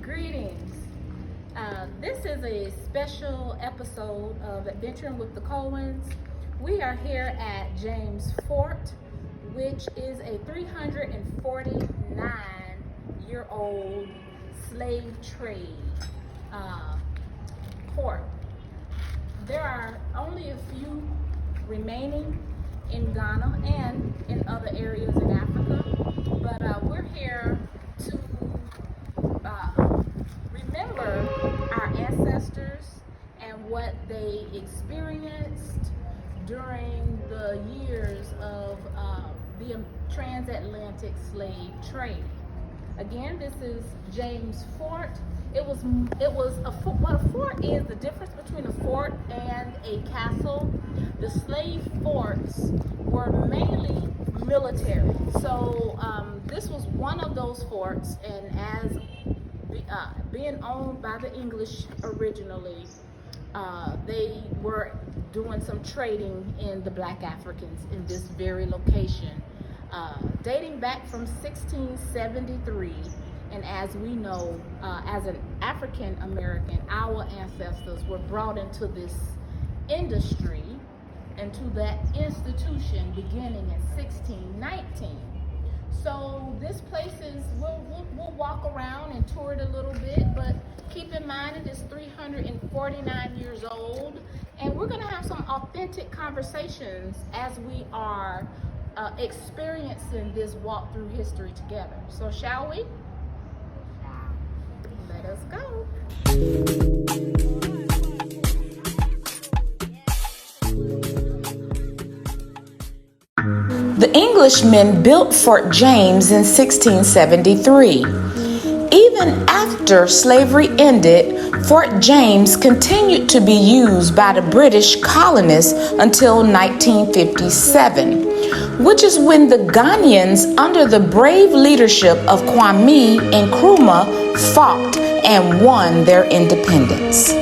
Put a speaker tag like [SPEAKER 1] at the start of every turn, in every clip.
[SPEAKER 1] Greetings. This is a special episode of Adventuring with the Cohens. We are here at James Fort, which is a 349-year-old slave trade port. There are only a few remaining in Ghana and in other areas in Africa, but we're here to remember our ancestors and what they experienced during the years of the transatlantic slave trade. Again, this is James Fort. What a fort is, the difference between a fort and a castle. The slave forts were mainly military. So this was one of those forts, and as being owned by the English originally, they were doing some trading in the Black Africans in this very location, dating back from 1673. And as we know, as an African American, our ancestors were brought into this industry, into that institution beginning in 1619. So this place is, we'll walk around and tour it a little bit, but keep in mind it is 349 years old, and we're gonna have some authentic conversations as we are experiencing this walk through history together. So shall we? Let us go.
[SPEAKER 2] The Englishmen built Fort James in 1673. Even after slavery ended, Fort James continued to be used by the British colonists until 1957, which is when the Ghanaians, under the brave leadership of Kwame Nkrumah, fought and won their independence.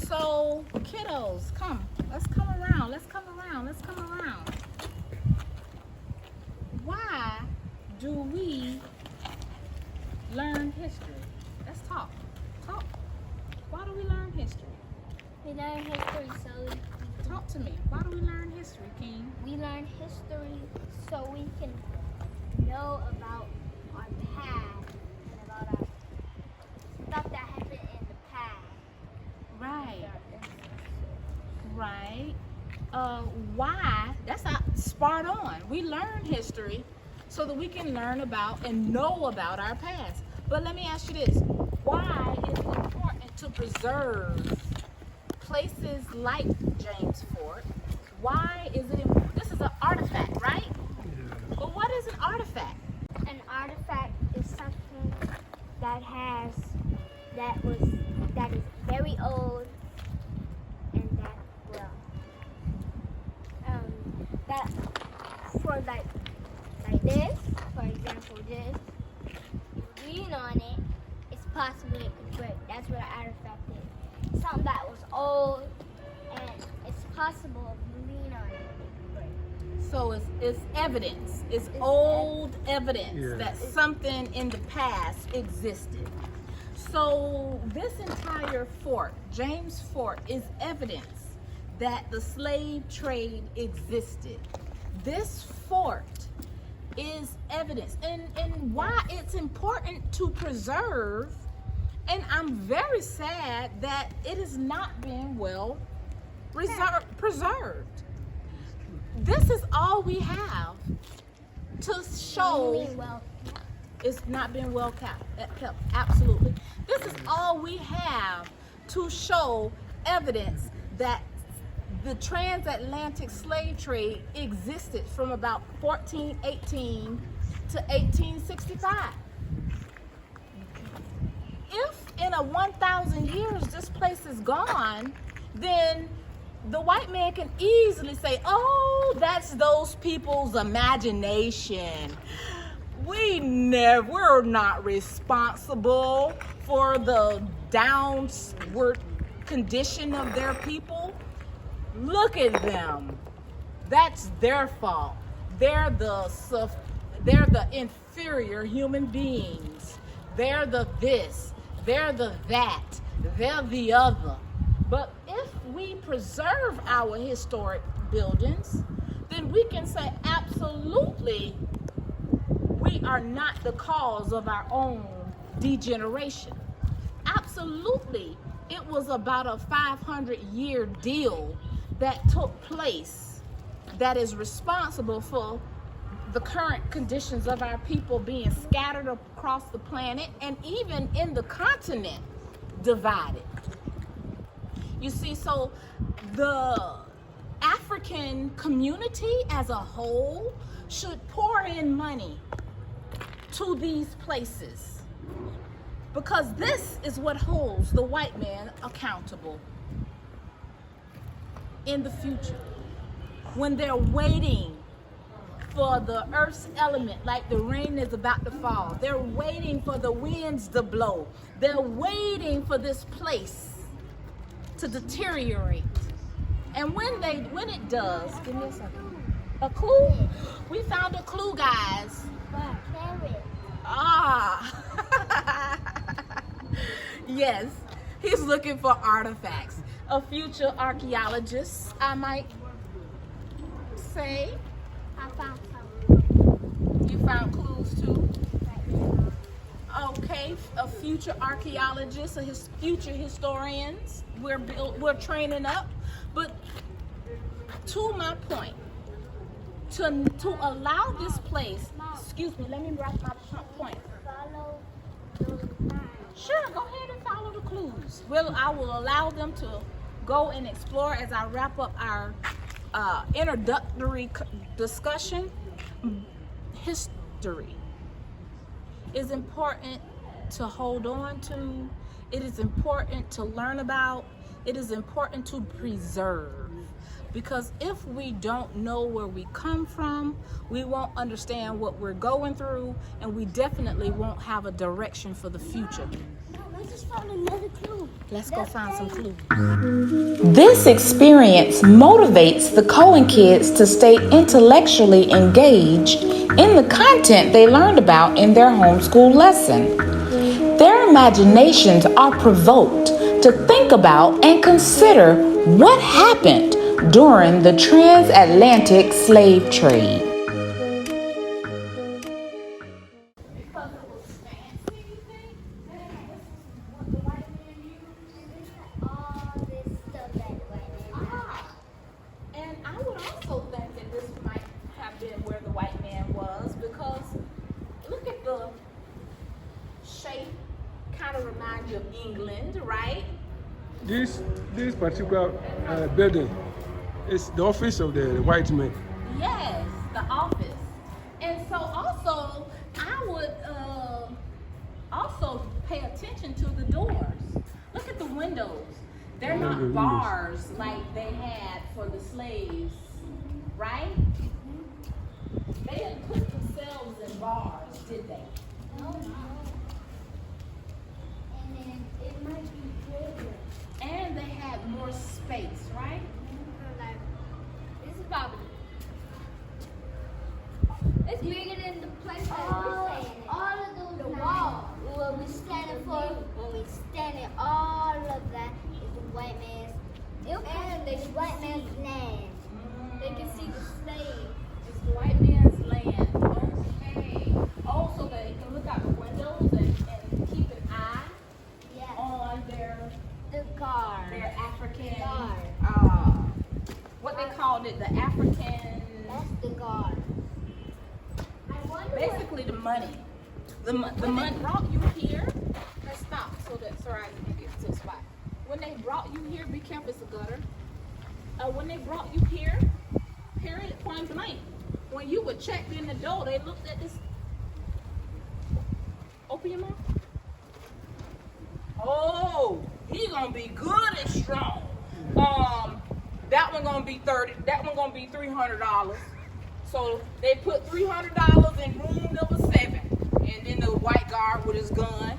[SPEAKER 1] So, kiddos, come. Let's come around. Why do we learn history? Let's talk. Why do we learn history?
[SPEAKER 3] We learn history
[SPEAKER 1] Talk to me. Why do we learn history, King?
[SPEAKER 3] we learn history so we can know about our past and about our stuff that happened in the past.
[SPEAKER 1] Right. Why? That's not spot on. We learn history so that we can learn about and know about our past. But let me ask you this. Why is it important to preserve places like James Fort? Why is it important? This is an artifact, right? Yeah. But what is an artifact?
[SPEAKER 3] An artifact is something that is very old and that for like this, for example, this, if you lean on it, it's possible it could break. That's what an artifact is. Something that was old and it's possible if you lean on it, it could break.
[SPEAKER 1] So it's evidence. It's old evidence that something in the past existed. So this entire fort, James Fort, is evidence that the slave trade existed. This fort is evidence, and why it's important to preserve. And I'm very sad that it has not been well preserved. This is all we have to show. It's not been well kept. Absolutely. This is all we have to show evidence that the transatlantic slave trade existed from about 1418 to 1865. If in a 1,000 years this place is gone, then the white man can easily say, oh, that's those people's imagination. we're not responsible for the downward condition of their people. Look at them. That's their fault. They're the inferior human beings. They're the this, they're the that, they're the other. But if we preserve our historic buildings, then we can say absolutely we are not the cause of our own degeneration. Absolutely, it was about a 500-year deal that took place that is responsible for the current conditions of our people being scattered across the planet and even in the continent divided. You see, so the African community as a whole should pour in money to these places, because this is what holds the white man accountable in the future. When they're waiting for the earth's element, like the rain is about to fall, they're waiting for the winds to blow, they're waiting for this place to deteriorate. And when it does, give me a second. A clue? We found a clue, guys. Yes, he's looking for artifacts. A future archaeologist, I might say.
[SPEAKER 3] I found some.
[SPEAKER 1] You found clues too? Okay, a future archaeologist, future historians. We're training up. But to my point, to allow this place, excuse me, let me wrap my point.
[SPEAKER 3] Follow those lines.
[SPEAKER 1] Sure, go ahead and follow the clues. I will allow them to go and explore as I wrap up our introductory discussion. History is important to hold on to. It is important to learn about. It is important to preserve. Because if we don't know where we come from, we won't understand what we're going through, and we definitely won't have a direction for the future.
[SPEAKER 3] We just found another clue.
[SPEAKER 1] Let's go find some clues.
[SPEAKER 2] This experience motivates the Cohen kids to stay intellectually engaged in the content they learned about in their homeschool lesson. Their imaginations are provoked to think about and consider what happened during the transatlantic slave trade.
[SPEAKER 1] And I would also think that this might have been where the white man was, because look at the shape, kind of reminds you of England, right?
[SPEAKER 4] This particular building is the office of the white man.
[SPEAKER 1] Yes, the office. And so also, I would also pay attention to the doors. Look at the windows. They're not bars like they had for the slaves, right? They didn't put themselves in bars, did they?
[SPEAKER 3] No. And then it might be bigger.
[SPEAKER 1] And they had more space, right?
[SPEAKER 3] Like, this is probably. It's bigger than the place that we're staying in. All of those the wall. What we standing for, when we standing, all of that is the white man's. And the white man's land. They can see the slave.
[SPEAKER 1] It's the white man's land. Okay. Oh, so they can look out the windows and keep an eye on
[SPEAKER 3] The guard.
[SPEAKER 1] their African,
[SPEAKER 3] Guard.
[SPEAKER 1] what they called it, the African,
[SPEAKER 3] That's the guard. I wonder
[SPEAKER 1] basically the money. The money brought you here. Let's stop so that Sarai can get to the spot. When they brought you here, be careful, it's a gutter. When they brought you here, period, point blank. When you were checked in the door, they looked at this. Open your mouth. Oh, he gonna be good and strong. That one gonna be $30. That one gonna be $300. So they put $300 in room number 7. then the white guard with his gun.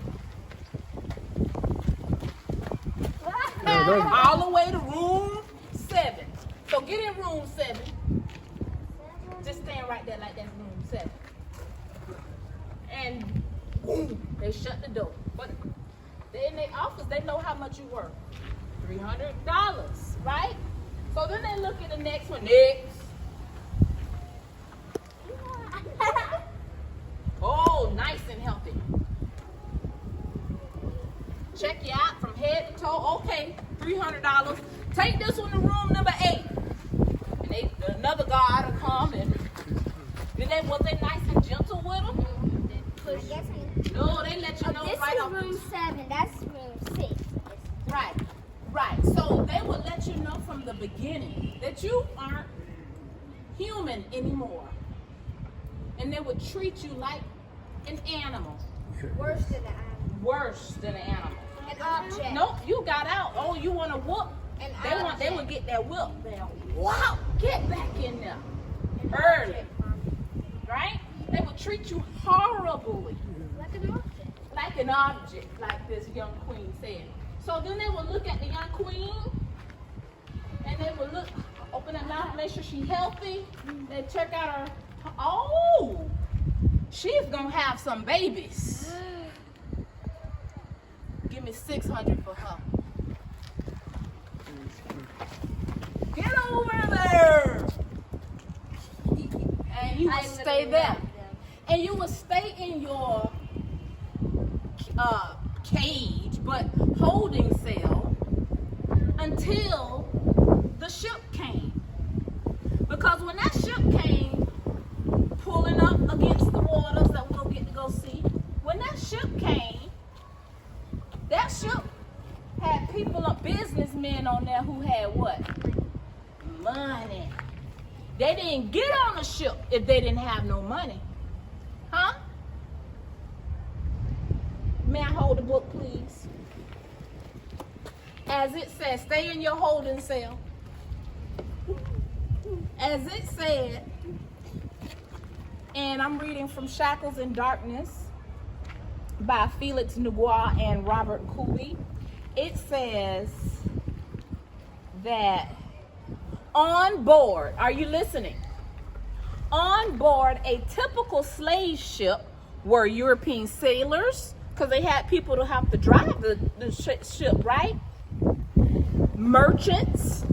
[SPEAKER 1] All the way to room 7. So get in room 7. Just stand right there like that's room 7. And boom, they shut the door. But they in their office, they know how much you worth. $300, right? So then they look at the next one. Next. Oh, nice and healthy. Check you out from head to toe. Okay, $300. Take this one to room number 8. And another guard will come and was they nice and gentle with them? No, they let you know
[SPEAKER 3] this
[SPEAKER 1] right
[SPEAKER 3] is
[SPEAKER 1] off.
[SPEAKER 3] room 7. That's room 6.
[SPEAKER 1] Right, right. So they will let you know from the beginning that you aren't human anymore. And they would treat you like an animal.
[SPEAKER 3] Worse than an animal.
[SPEAKER 1] Worse than an animal.
[SPEAKER 3] An object.
[SPEAKER 1] Nope, you got out. Oh, you want to whoop? They would get that whoop. Wow, get back in there early, right? They would treat you horribly,
[SPEAKER 3] Like an object.
[SPEAKER 1] like an object, like this young queen said. So then they would look at the young queen, and they would look, open her mouth, make sure she's healthy. They check out her. Oh, she's gonna have some babies. Give me $600 for her. Get over there. And you would stay there. And you would stay in your cage, but holding cell, until the ship came. Because when that ship came, pulling up against the waters that we'll get to go see, when that ship came, that ship had people, businessmen on there who had what? Money. They didn't get on the ship if they didn't have no money. Huh? May I hold the book, please? As it says, stay in your holding cell. As it said, and I'm reading from Shackles in Darkness by Felix Nobois and Robert Cooley. It says that on board, are you listening? On board a typical slave ship were European sailors, because they had people to have to drive the ship, right? Merchants,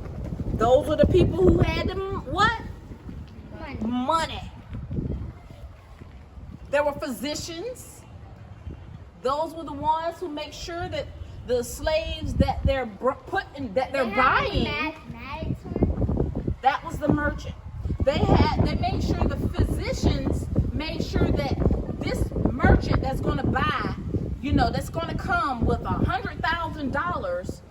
[SPEAKER 1] those were the people who had them, what? Money. There were physicians. Those were the ones who make sure that the slaves that they're buying, that was the merchant. They made sure the physicians made sure that this merchant that's going to buy, that's going to come with $100,000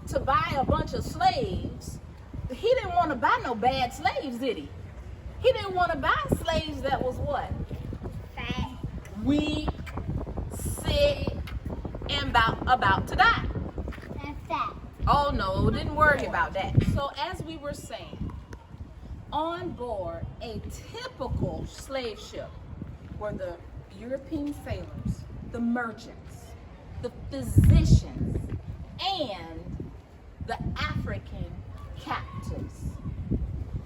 [SPEAKER 1] to buy a bunch of slaves. He didn't want to buy no bad slaves, did he? He didn't want to buy slaves that was what?
[SPEAKER 3] Fat.
[SPEAKER 1] Weak, sick, and about to die.
[SPEAKER 3] And fat.
[SPEAKER 1] Oh no, didn't worry about that. So as we were saying, on board a typical slave ship were the European sailors, the merchants, the physicians, and the African captives.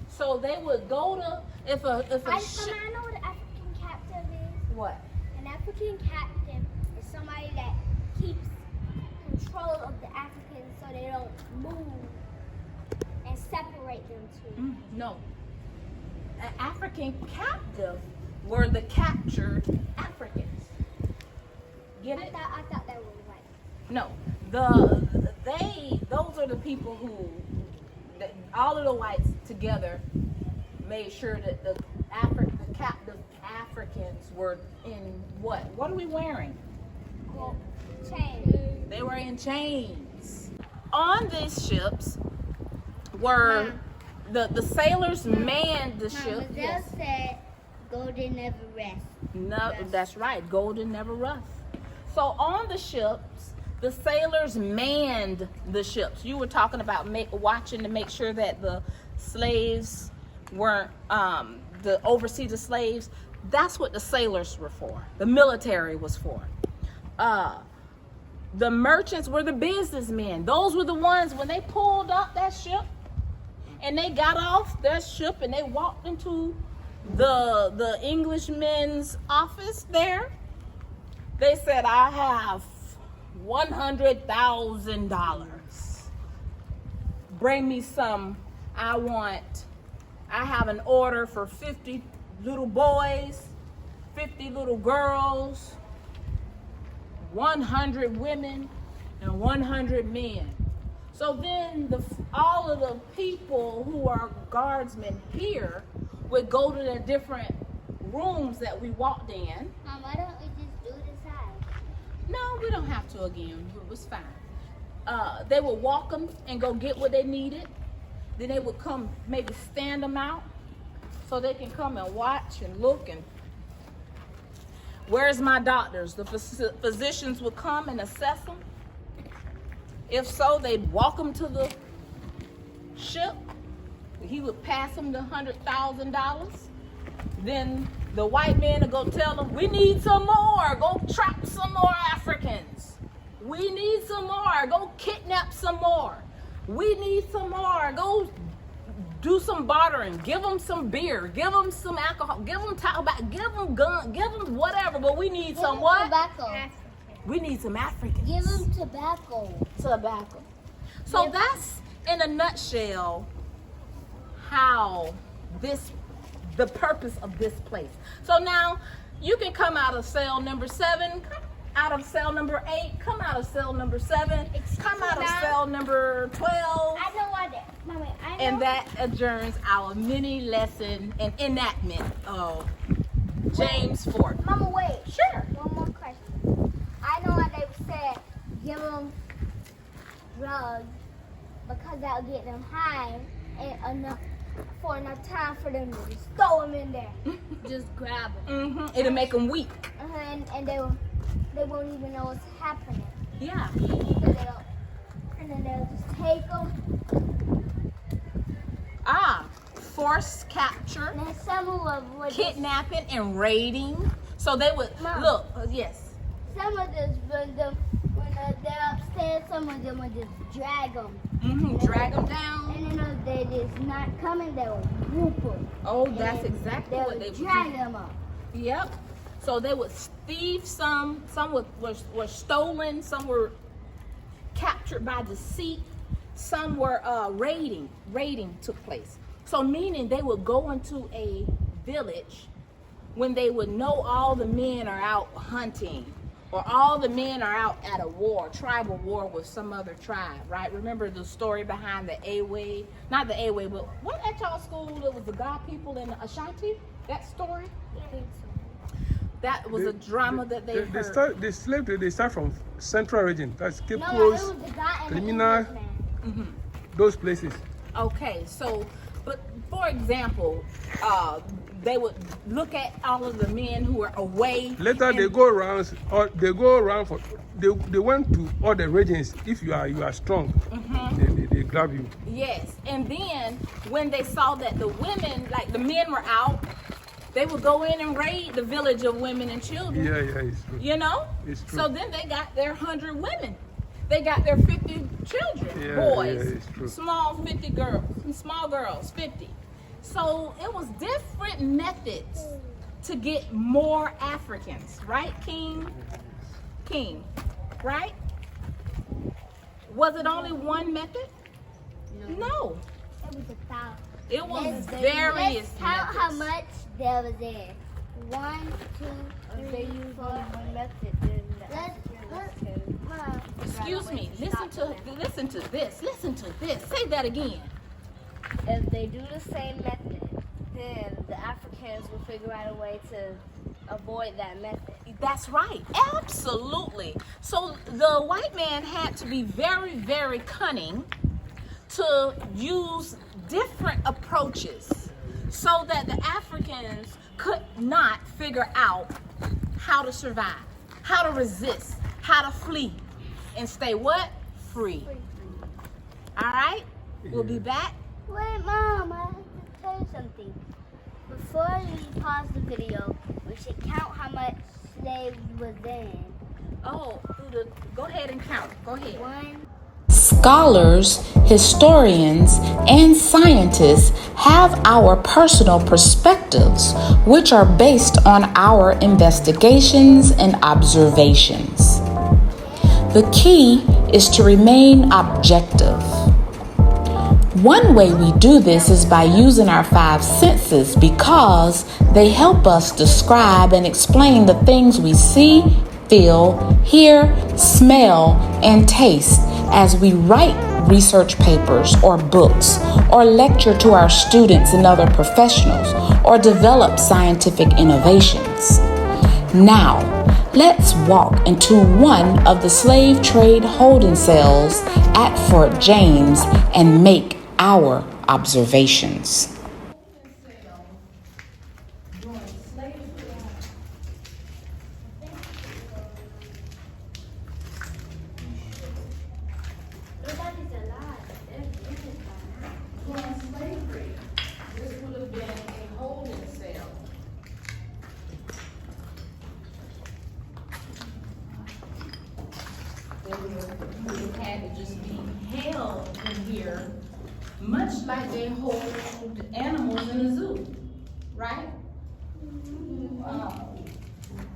[SPEAKER 1] So they would go to if a ship.
[SPEAKER 3] I know what an African captive is.
[SPEAKER 1] What?
[SPEAKER 3] An African captive is somebody that keeps control of the Africans so they don't move and separate them two.
[SPEAKER 1] No. An African captive were the captured Africans. Get it?
[SPEAKER 3] I thought that was white.
[SPEAKER 1] No. Those are the people who, all of the whites together made sure that the captive Africans were in what? What are we wearing?
[SPEAKER 3] Chains.
[SPEAKER 1] They were in chains. On these ships were the sailors manned the ship.
[SPEAKER 3] Yes. Said golden never rests.
[SPEAKER 1] No, that's right. Golden never rusts. So on the ships, the sailors manned the ships. You were talking about watching to make sure that the slaves weren't oversee the slaves. That's what the sailors were for. The military was for. The merchants were the businessmen. Those were the ones when they pulled up that ship and they got off their ship and they walked into the Englishman's office there. They said, I have $100,000. Bring me some. I have an order for 50 little boys, 50 little girls, 100 women, and 100 men. So then all of the people who are guardsmen here would go to the different rooms that we walked in.
[SPEAKER 3] Mom, why don't we just do this side?
[SPEAKER 1] No, we don't have to again. It was fine. They would walk them and go get what they needed. Then they would come, maybe stand them out so they can come and watch and look. And where's my doctors? The physicians would come and assess them. If so, they'd walk them to the ship. He would pass them the $100,000. Then the white man would go tell them, we need some more. Go trap some more Africans. We need some more. Go kidnap some more. We need some more. Go do some bartering. Give them some beer. Give them some alcohol. Give them tobacco. Give them gun. Give them whatever. But we need some what?
[SPEAKER 3] Tobacco.
[SPEAKER 1] We need some Africans.
[SPEAKER 3] Give them tobacco.
[SPEAKER 1] Tobacco. So that's in a nutshell how the purpose of this place. So now you can come out of cell number 7, come out of cell number 8, come out of cell number 7, come out of cell number 12.
[SPEAKER 3] I know what that. Mommy, I know.
[SPEAKER 1] And that adjourns our mini lesson and enactment of James Fort.
[SPEAKER 3] Mama, wait.
[SPEAKER 1] Sure.
[SPEAKER 3] One more question. I know what they said. Give them drugs because that'll get them high and enough time for them to just throw them in there. Just grab them.
[SPEAKER 1] It'll make them weak.
[SPEAKER 3] And they won't even know what's happening.
[SPEAKER 1] Yeah.
[SPEAKER 3] And then they'll just take them.
[SPEAKER 1] Forced capture,
[SPEAKER 3] And then some of them would
[SPEAKER 1] kidnapping, and raiding. So they would
[SPEAKER 3] Mom.
[SPEAKER 1] look. Yes.
[SPEAKER 3] Some of them, when they're upstairs, some of them would just drag them.
[SPEAKER 1] Drag them down.
[SPEAKER 3] And then if they're just not coming, they will whoop them.
[SPEAKER 1] Oh, that's exactly
[SPEAKER 3] They
[SPEAKER 1] what
[SPEAKER 3] would
[SPEAKER 1] they would
[SPEAKER 3] drag
[SPEAKER 1] do.
[SPEAKER 3] them up.
[SPEAKER 1] Yep. So they would thieve some were stolen, some were captured by deceit, some were raiding took place. So meaning they would go into a village when they would know all the men are out hunting or all the men are out at a war, tribal war with some other tribe, right? Remember the story behind the Awe, not the Awe, but what at y'all school, it was the God people in Ashanti, that story?
[SPEAKER 3] I think so.
[SPEAKER 1] That was a drama that they heard.
[SPEAKER 4] They start from central region. That's Cape
[SPEAKER 3] No, it
[SPEAKER 4] Coast,
[SPEAKER 3] was the guy and the
[SPEAKER 4] Criminal,
[SPEAKER 3] Englishman.
[SPEAKER 4] those places.
[SPEAKER 1] Okay, so, but for example, they would look at all of the men who were away.
[SPEAKER 4] Later they go around for they went to all the regions. If you are strong, they grab you.
[SPEAKER 1] Yes, and then when they saw that the women, like the men were out, they would go in and raid the village of women and children.
[SPEAKER 4] Yeah, it's true.
[SPEAKER 1] You know?
[SPEAKER 4] It's true.
[SPEAKER 1] So then they got their 100 women. They got their 50 children, boys.
[SPEAKER 4] Yeah, it's true.
[SPEAKER 1] Small 50 girls, small girls, 50. So it was different methods to get more Africans, right, King? Right? Was it only one method? No.
[SPEAKER 3] It was 1,000.
[SPEAKER 1] It was
[SPEAKER 3] Let's
[SPEAKER 1] various
[SPEAKER 3] count how
[SPEAKER 1] methods.
[SPEAKER 3] much there was there. 1, 2, 3, 4.
[SPEAKER 5] one method, then the
[SPEAKER 3] Let's-
[SPEAKER 5] Africans
[SPEAKER 3] Mom,
[SPEAKER 1] Excuse me. Listen to this. Listen to this. Say that again.
[SPEAKER 5] if they do the same method, then the Africans will figure out a way to avoid that method.
[SPEAKER 1] That's right. Absolutely. So the white man had to be very, very cunning to use different approaches so that the Africans could not figure out how to survive, how to resist, how to flee, and stay what? Free. All right? We'll be back.
[SPEAKER 3] wait, Mom, I have to tell you something. before we pause the video, we should count how much slaves was in.
[SPEAKER 1] Oh, go ahead and count. Go ahead.
[SPEAKER 3] 1,
[SPEAKER 2] Scholars, historians, and scientists have our personal perspectives, which are based on our investigations and observations. The key is to remain objective. One way we do this is by using our 5 senses because they help us describe and explain the things we see, feel, hear, smell, and taste as we write research papers or books or lecture to our students and other professionals or develop scientific innovations. Now, let's walk into one of the slave trade holding cells at Fort James and make our observations.
[SPEAKER 1] During slavery, this would have been a holding cell. They would have had to just be held in here, much like they hold animals in a zoo, right?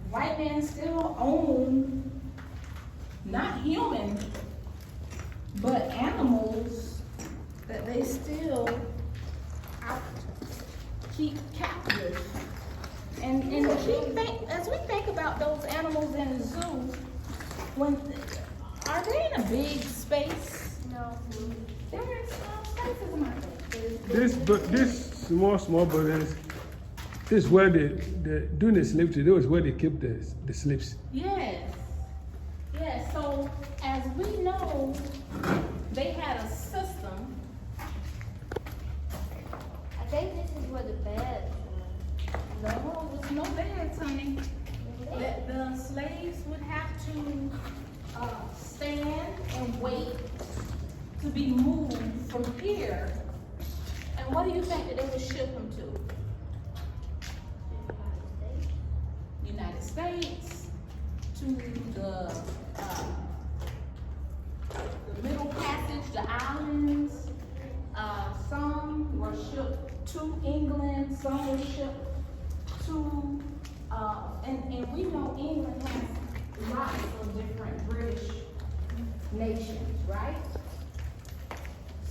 [SPEAKER 1] White men still own, not human, but animals that they still keep captive. And as we think about those animals in the zoo, are they in a big space?
[SPEAKER 3] no,
[SPEAKER 1] They're in small spaces, aren't they?
[SPEAKER 4] This small buildings, this is where during the slave trade, that was where they kept the slaves.
[SPEAKER 1] Yes. Yes, so as we know, they had a system.
[SPEAKER 3] I think this is where the beds were.
[SPEAKER 1] No, there's no beds, honey. The slaves would have to stand and wait to be moved from here. And what do you think that they would ship them to? United States, to the Middle Passage, the islands. Some were shipped to England, some were shipped to, and we know England has lots of different British nations, right?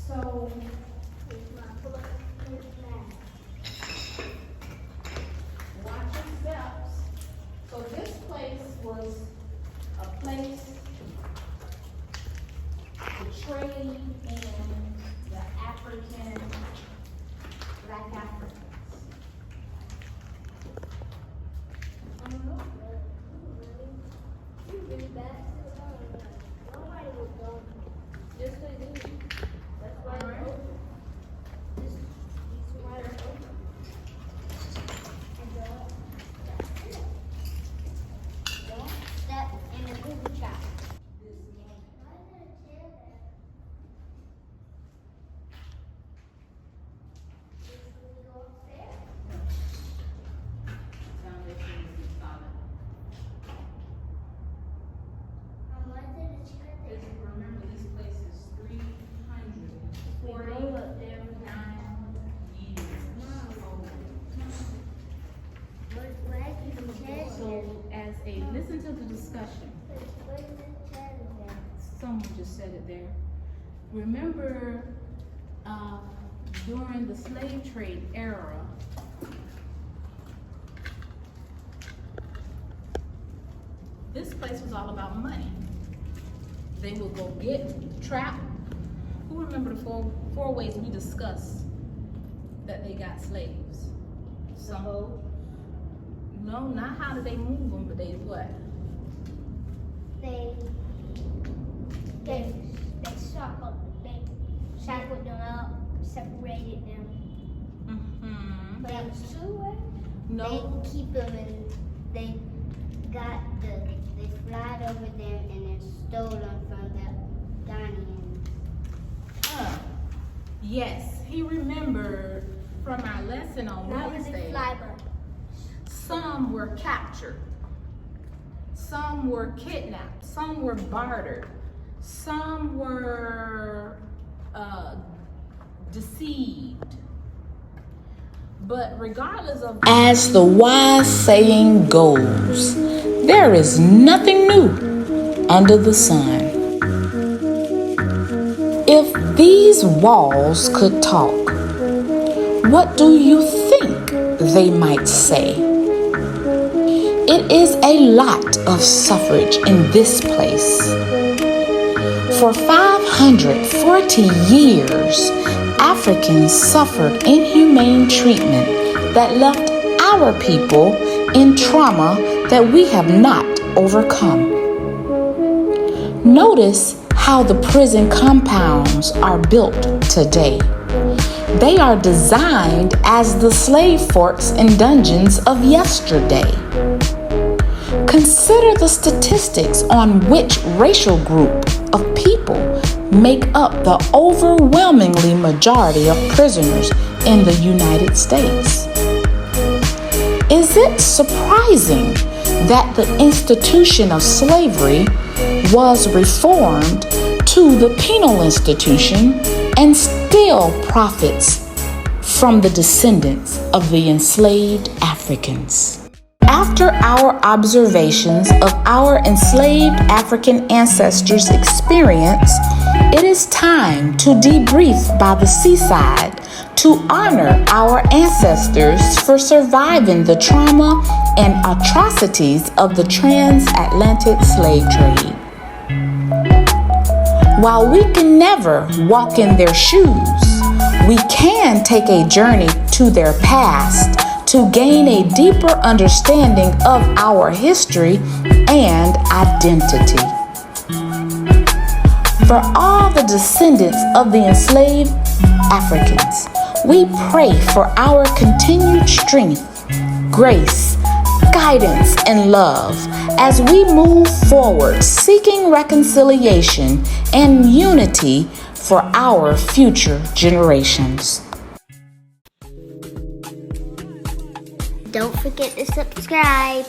[SPEAKER 1] So, watch your steps. So this place was a place to trade in the Black Africans.
[SPEAKER 3] I don't know. You really bad. Nobody would go. Yes, they do. That's why it's open. This is why it's open. And don't step in the Google shop.
[SPEAKER 1] Remember, this place is 349 years old. So, as a listen to the discussion. Someone just said it there. Remember, during the slave trade era, this place was all about money. They would go trap. Who remember the four ways we discussed that they got slaves? Some. No, not how did they move them, but they what?
[SPEAKER 3] They shackled them up, separated them.
[SPEAKER 1] Mm-hmm.
[SPEAKER 3] But it was 2 ways.
[SPEAKER 1] No.
[SPEAKER 3] They keep them and they flied over them and then stole them from the Ghanaians.
[SPEAKER 1] Yes, he remembered from our lesson on
[SPEAKER 3] Not with the
[SPEAKER 1] Wednesday,
[SPEAKER 3] fly bug.
[SPEAKER 1] some were captured, some were kidnapped, some were bartered, some were deceived. But regardless of,
[SPEAKER 2] As the wise saying goes, there is nothing new under the sun. If these walls could talk, what do you think they might say? It is a lot of suffrage in this place. For 540 years, Africans suffered inhumane treatment that left our people in trauma that we have not overcome. Notice how the prison compounds are built today. They are designed as the slave forts and dungeons of yesterday. Consider the statistics on which racial group of people make up the overwhelmingly majority of prisoners in the United States. Is it surprising that the institution of slavery was reformed to the penal institution and still profits from the descendants of the enslaved Africans? After our observations of our enslaved African ancestors' experience, it is time to debrief by the seaside to honor our ancestors for surviving the trauma and atrocities of the transatlantic slave trade. While we can never walk in their shoes, we can take a journey to their past to gain a deeper understanding of our history and identity. For all the descendants of the enslaved Africans, we pray for our continued strength, grace, guidance, and love as we move forward seeking reconciliation and unity for our future generations.
[SPEAKER 3] Don't forget to subscribe.